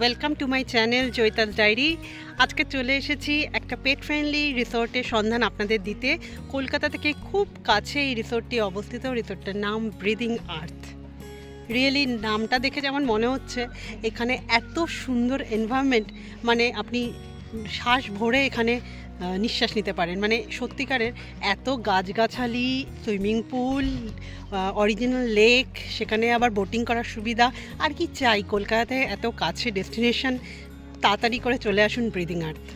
Welcome to my channel Joyita's diary. আজকে চলে এসেছি একটা পেট ফ্রেন্ডলি রিসোর্টের সন্ধান আপনাদের দিতে। কলকাতা থেকে খুব কাছে এই রিসোর্টটি অবস্থিত। রিসোর্টটার নাম ব্রিদিং আর্থ। রিয়েলি নামটা দেখে যেমন মনে হচ্ছে এখানে এত সুন্দর এনভায়রনমেন্ট, মানে আপনি শ্বাস ভরে এখানে নিঃশ্বাস নিতে পারেন। মানে সত্যিকারের এত গাছগাছালি, সুইমিং পুল, অরিজিনাল লেক, সেখানে আবার বোটিং করার সুবিধা। আর কি চাই, কলকাতাতে এত কাছে ডেস্টিনেশন, তাড়াতাড়ি করে চলে আসুন ব্রিদিং আর্থ।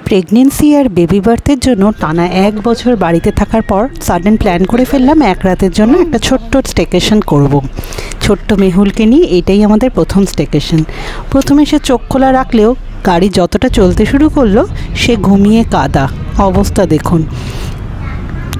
প্রেগনেন্সি আর বেবি বার্থের জন্য টানা 1 বছর বাড়িতে থাকার পর সাডেন প্ল্যান করে ফেললাম এক রাতের জন্য একটা ছোট্ট স্টেকেশন করব। ছোট্ট মেহুলকে নিয়ে এটাই আমাদের প্রথম স্টেকেশন। প্রথমে সে চোখ খোলা রাখলেও গাড়ি যতটা চলতে শুরু করলো সে ঘুমিয়ে কাদা অবস্থা দেখুন।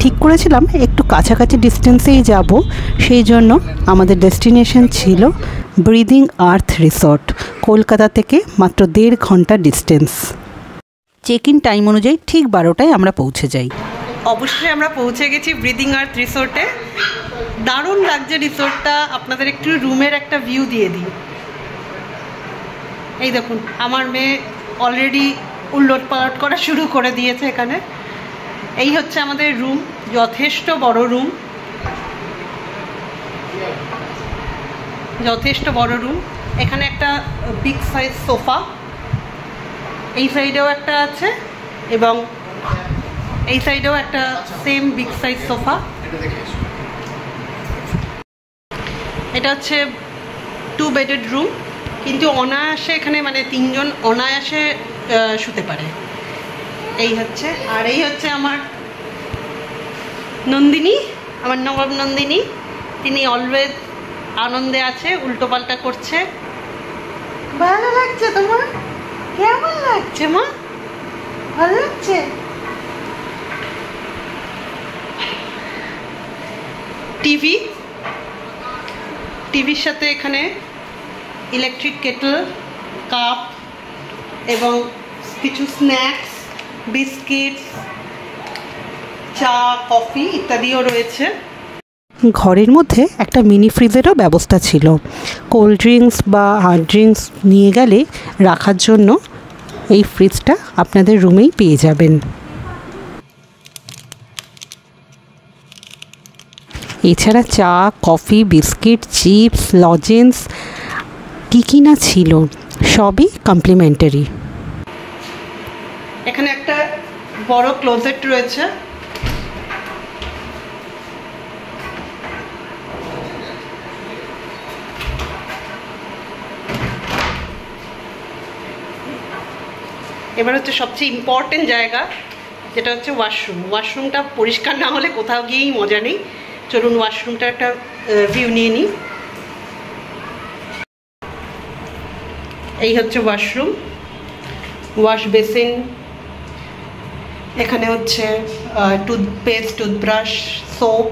ঠিক করেছিলাম একটু কাছাকাছি ডিস্টেন্সেই যাব, সেই জন্য আমাদের ডেস্টিনেশন ছিল ব্রিদিং আর্থ রিসর্ট। কলকাতা থেকে মাত্র 1.5 ঘন্টা ডিস্টেন্স। চেক ইন টাইম অনুযায়ী ঠিক 12টায় আমরা পৌঁছে যাই। অবশ্যই আমরা পৌঁছে গেছি ব্রিদিং আর্থ রিসোর্টে। দারুণ লাগছে রিসোর্টটা। আপনাদের একটু রুমের একটা ভিউ দিয়ে দিই। এই দেখুন, আমার মেয়ে অলরেডি উল্লট পালট করা শুরু করে দিয়েছে এখানে। এই হচ্ছে আমাদের রুম, যথেষ্ট বড় রুম, যথেষ্ট বড় রুম। এখানে একটা বিগ সাইজ সোফা, এই সাইডেও একটা আছে এবং এই সাইডেও একটা সেম বিগ সাইজ সোফা। এটা হচ্ছে 2 বেডেড রুম, কিন্তু অনায়াসে এখানে মানে 3 জন অনায়াসে শুতে পারে। এই হচ্ছে, আর এই হচ্ছে আমার নন্দিনী, আমার নবাব নন্দিনী। তিনি অলওয়েজ আনন্দে আছে, উল্টো পাল্টা করছে। ভালো লাগছে তোমার? কেমন লাগছে মা? ভালো লাগছে? টিভির সাথে এখানে ইলেকট্রিক কেটল, কাপ এবং কিছু স্ন্যাক্স, বিস্কিটস, চা, কফি ইত্যাদিও রয়েছে। ঘরের মধ্যে একটা মিনি ফ্রিজেরও ব্যবস্থা ছিল। কোল্ড ড্রিঙ্কস বা হার্ড ড্রিঙ্কস নিয়ে গেলে রাখার জন্য এই ফ্রিজটা আপনাদের রুমেই পেয়ে যাবেন। এছাড়া চা, কফি, বিস্কিট, চিপস, লজেন্স কী না ছিল, সবই কমপ্লিমেন্টারি। এখানে একটা বড় ক্লোজেট রয়েছে। এবার হচ্ছে সবচেয়ে ইম্পর্টেন্ট জায়গা, যেটা হচ্ছে ওয়াশরুম। ওয়াশরুমটা পরিষ্কার না হলে কোথাও গিয়েই মজা নেই। চলুন ওয়াশরুমটা একটা ভিউ নিয়ে নিই। এই হচ্ছে ওয়াশরুম, ওয়াশ বেসিন, এখানে হচ্ছে টুথপেস্ট, টুথব্রাশ, সোপ।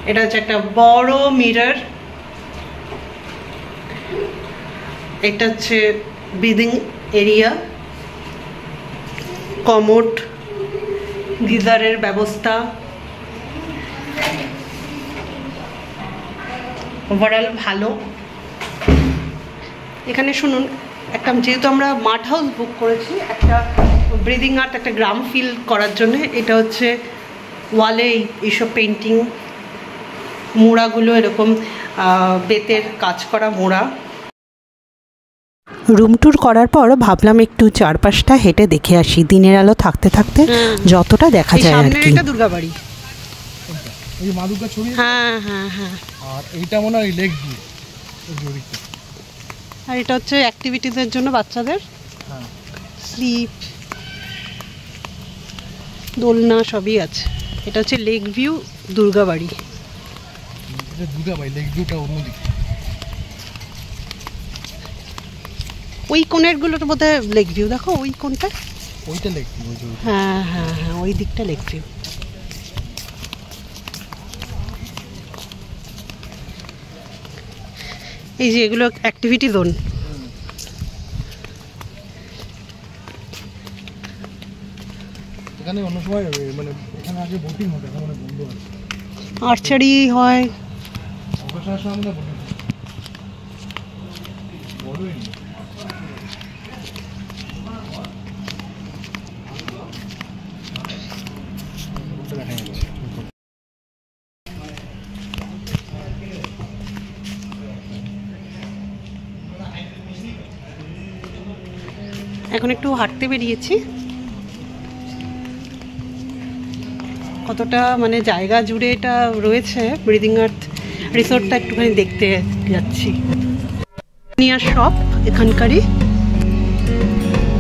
এটা হচ্ছে একটা বড় মিরর। এটা হচ্ছে ব্রিদিং এরিয়া, কমোড, গিজারের ব্যবস্থা। ওভারঅল ভালো। এখানে শুনুন, একটা যেহেতু আমরা মাড হাউস বুক করেছি একটা ব্রিদিং আর্থ একটা গ্রাম ফিল করার জন্য, এটা হচ্ছে ওয়ালে এইসব পেন্টিং, মোড়াগুলো এরকম বেতের কাজ করা মোড়া। রুম ট্যুর করার পর ভাবলাম একটু চারপাশটা হেঁটে দেখে আসি। দিনের আলো থাকতে থাকতে যতটা দেখা যায় আর কি। দুর্গাবাড়ি, এই মা দুর্গা ছবি। হ্যাঁ হ্যাঁ হ্যাঁ। আর এইটা মনে হয় লেক ভিউ। আর এটা হচ্ছে অ্যাক্টিভিটিসের জন্য বাচ্চাদের, স্লিপ, দোলনা সবই আছে। এটা হচ্ছে লেক ভিউ দুর্গাবাড়ি। এটা দুর্গাবাড়ি, লেক ভিউটা অন্যদিকে। ওই কোণের গুলোর বোধহয় লেক ভিউ, দেখো ওই কোণটা, ওইটা লেক ভিউ। হ্যাঁ হ্যাঁ হ্যাঁ, ওই দিকটা লেক ভিউ। এই যে এগুলো অ্যাক্টিভিটি জোন। এখানে অন্য সময় মানে এখানে আগে বোটিং হতো, এখন অনেক বন্ধ আছে। আর্চারি হয়। অবসর সময় আমরা বোটিং এখন একটু হাঁটতে বেরিয়েছি। কতটা মানে জায়গা জুড়ে এটা রয়েছে ব্রিদিং আর্থ রিসোর্টটা একটুখানি দেখতে যাচ্ছি। নিয়ার শপ এখানকারই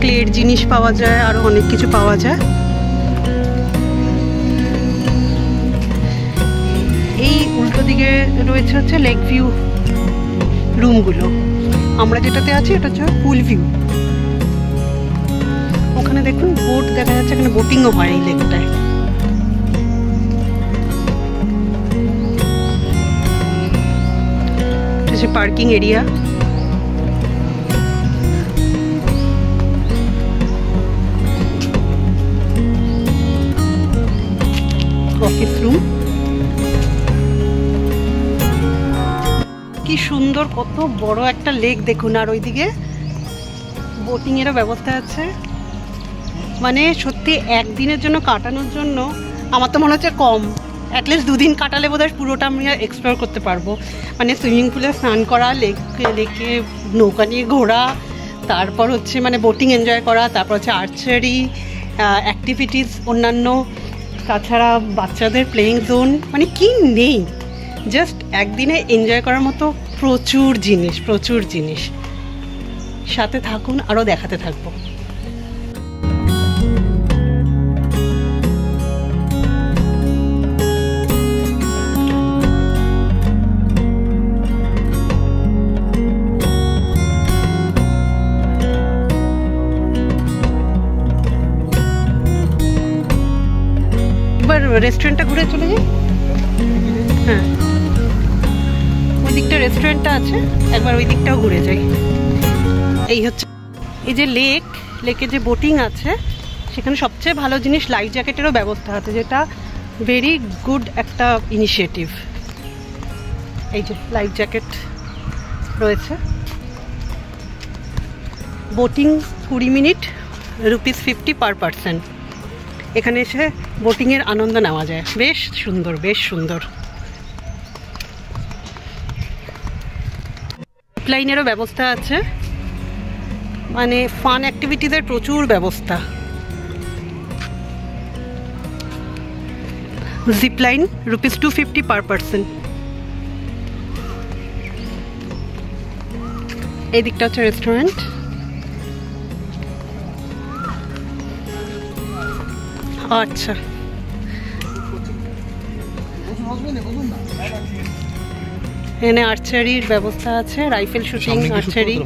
ক্লের জিনিস পাওয়া যায়, আরো অনেক কিছু পাওয়া যায়। এই উল্টো দিকে রয়েছে হচ্ছে লেক ভিউ রুমগুলো। আমরা যেটাতে আছি এটা হচ্ছে পুল ভিউ। ওখানে দেখুন বোট দেখা যাচ্ছে, এখানে বোটিংও হয় এই লেকটায়। Parking area, office room. কি সুন্দর, কত বড় একটা লেক দেখুন। আর ওইদিকে বোটিং এরও ব্যবস্থা আছে। মানে সত্যি একদিনের জন্য কাটানোর জন্য আমার তো মনে হচ্ছে কম, অ্যাটলিস্ট 2 দিন কাটালে বোধহয় পুরোটা আমি এক্সপ্লোর করতে পারবো। মানে সুইমিং পুলে স্নান করা, লেকে নৌকা নিয়ে ঘোরা, তারপর হচ্ছে মানে বোটিং এনজয় করা, তারপর হচ্ছে আর্চারি অ্যাক্টিভিটিস অন্যান্য, তাছাড়া বাচ্চাদের প্লেয়িং জোন, মানে কি নেই। জাস্ট একদিনে এনজয় করার মতো প্রচুর জিনিস। সাথে থাকুন, আরও দেখাতে থাকবো। রেস্টুরেন্টটা ঘুরে চলে যাই। হ্যাঁ, ওই দিকটা রেস্টুরেন্টটা আছে, একবার ওই দিকটাও ঘুরে যাই। এই হচ্ছে এই যে লেকে যে বোটিং আছে, সেখানে সবচেয়ে ভালো জিনিস লাইফ জ্যাকেটেরও ব্যবস্থা আছে, যেটা ভেরি গুড একটা ইনিশিয়েটিভ। এই যে লাইফ জ্যাকেট রয়েছে। Boating 20 minute, ₹50 per person. এখানে এসে বোটিংয়ের আনন্দ নেওয়া যায়। বেশ সুন্দর। জিপলাইনেরও ব্যবস্থা আছে, মানে ফান অ্যাক্টিভিটিদের প্রচুর ব্যবস্থা। Zipline ₹250 per person. এই দিকটা হচ্ছে রেস্টুরেন্ট। আচ্ছা, এখানে আর্চারির ব্যবস্থা আছে, রাইফেল শুটিং, আর্চারি।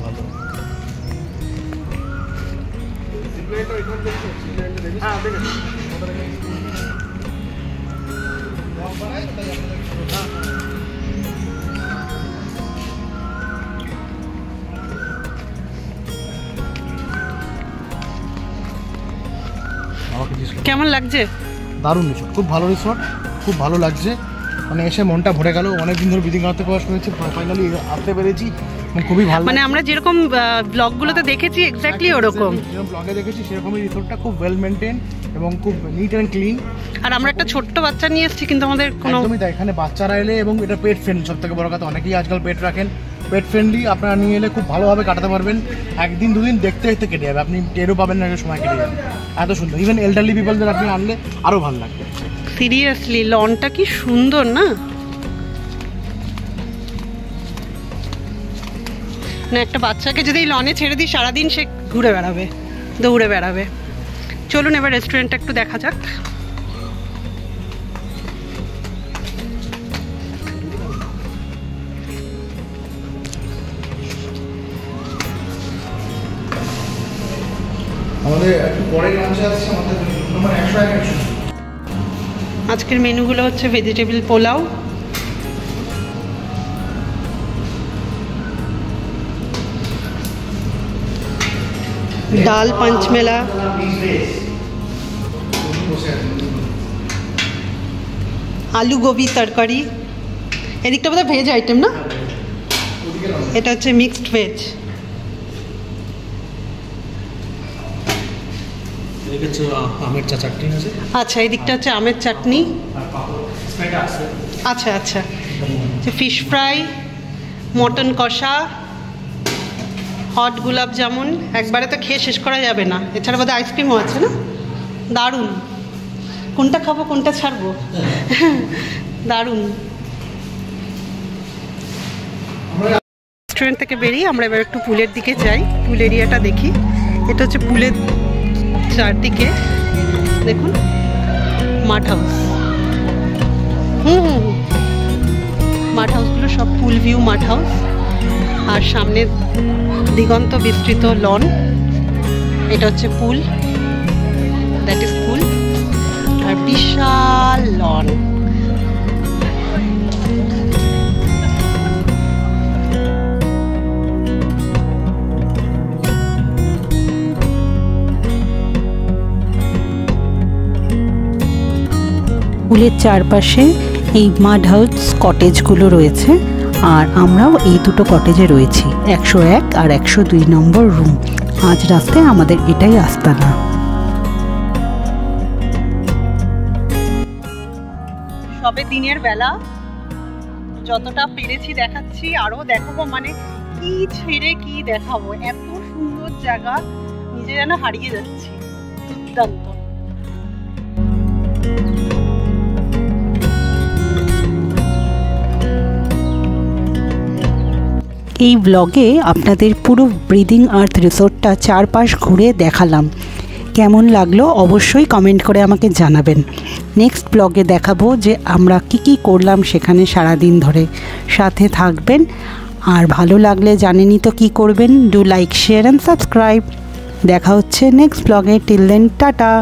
কেমন লাগছে? দারুণ রিসোর্ট, খুব ভালো রিসোর্ট, খুব ভালো লাগছে। মানে এসে মনটা ভরে গেল। অনেকদিন ধরে ব্রিদিং আর্থে প্রয়াস করেছি, ফাইনালি আসতে পেরেছি, খুবই ভালো। মানে আমরা যেরকম ব্লগগুলোতে দেখেছি এক্স্যাক্টলি ওরকম, যেরকম ব্লগে দেখেছি সেরকমই রিসোর্টটা, খুব ওয়েল মেনটেন এবং খুব নিট অ্যান্ড ক্লিন। আর আমরা একটা ছোট্ট বাচ্চা নিয়ে এসেছি, কিন্তু আমাদের কোনো একদমই তাই। এখানে বাচ্চারা এলে, এবং এটা পেট ফ্রেন্ডলি, সব থেকে বড় কথা। অনেকেই আজকাল পেট রাখেন, পেট ফ্রেন্ডলি। আপনারা নিয়ে এলে খুব ভালোভাবে কাটাতে পারবেন। 1 দিন 2 দিন দেখতে কেটে যাবে, আপনি টেরও পাবেন না সময় কেটে যাবে, এত সুন্দর। ইভেন এল্ডারলি পিপলদের আপনি আনলে আরও ভালো লাগবে। সিরিয়াসলি লনটা কি সুন্দর না? একটা বাচ্চাকে যদি লনে ছেড়ে দিই, সারাদিন সে ঘুরে বেড়াবে, দৌড়ে বেড়াবে। চলুন এবার রেস্টুরেন্টটা একটু দেখা যাক। আমাদের একটু পরে লাঞ্চে আসছে, আমাদের নম্বর 100। আজকের মেনুগুলো হচ্ছে ভেজিটেবল পোলাও, ডাল পাঞ্চমেলা, আলু গোবি তরকারি। এদিকটা বোধহয় ভেজ আইটেম না, এটা হচ্ছে মিক্সড ভেজ। এদিকে হচ্ছে আমের চাটনি আছে। আচ্ছা, এই দিকটা হচ্ছে আমের চাটনি। আচ্ছা আচ্ছা, ফিশ ফ্রাই, মটন কষা, হট গোলাপ জামুন, একবারে তো খেয়ে শেষ করা যাবে না। এছাড়া বোধহয় আইসক্রিমও আছে না? দারুণ। কোনটা খাবো কোনটা ছাড়বো? দারুণ। রেস্টুরেন্ট থেকে বেরিয়ে আমরা এবার একটু পুলের দিকে যাই, পুল এরিয়াটা দেখি। এটা হচ্ছে পুলের চারদিকে দেখুন মাঠ হাউস। মাঠ হাউসগুলো সব পুল ভিউ মাঠ হাউস, আর সামনে দিগন্ত বিস্তৃত লন। এটা হচ্ছে পুল, দ্যাট ইজ পুল, আর বিশাল লন। পুলের চারপাশে এই মাড হাউস কটেজগুলো রয়েছে, আর আমরাও এই দুটো কটেজে রয়েছি, 101 আর 102 নম্বর রুম। আজ রাস্তায় আমাদের এটাই আস্তানা। সবে দিনের বেলা, যতটা পেরেছি দেখাচ্ছি, আরো দেখাবো, মানে কি ছেড়ে কি দেখাবো, এত সুন্দর জায়গা, নিজে যেন হারিয়ে যাচ্ছি। দুর্দান্ত। এই ব্লগে আপনাদের পুরো ব্রিদিং আর্থ রিসোর্টটা চারপাশ ঘুরে দেখালাম। কেমন লাগলো অবশ্যই কমেন্ট করে আমাকে জানাবেন। নেক্সট ব্লগে দেখাবো যে আমরা কি করলাম সেখানে সারাদিন ধরে। সাথে থাকবেন, আর ভালো লাগলে জানেনই তো কী করবেন। Do like, share and subscribe. দেখা হচ্ছে নেক্সট ব্লগে। Till then, tata.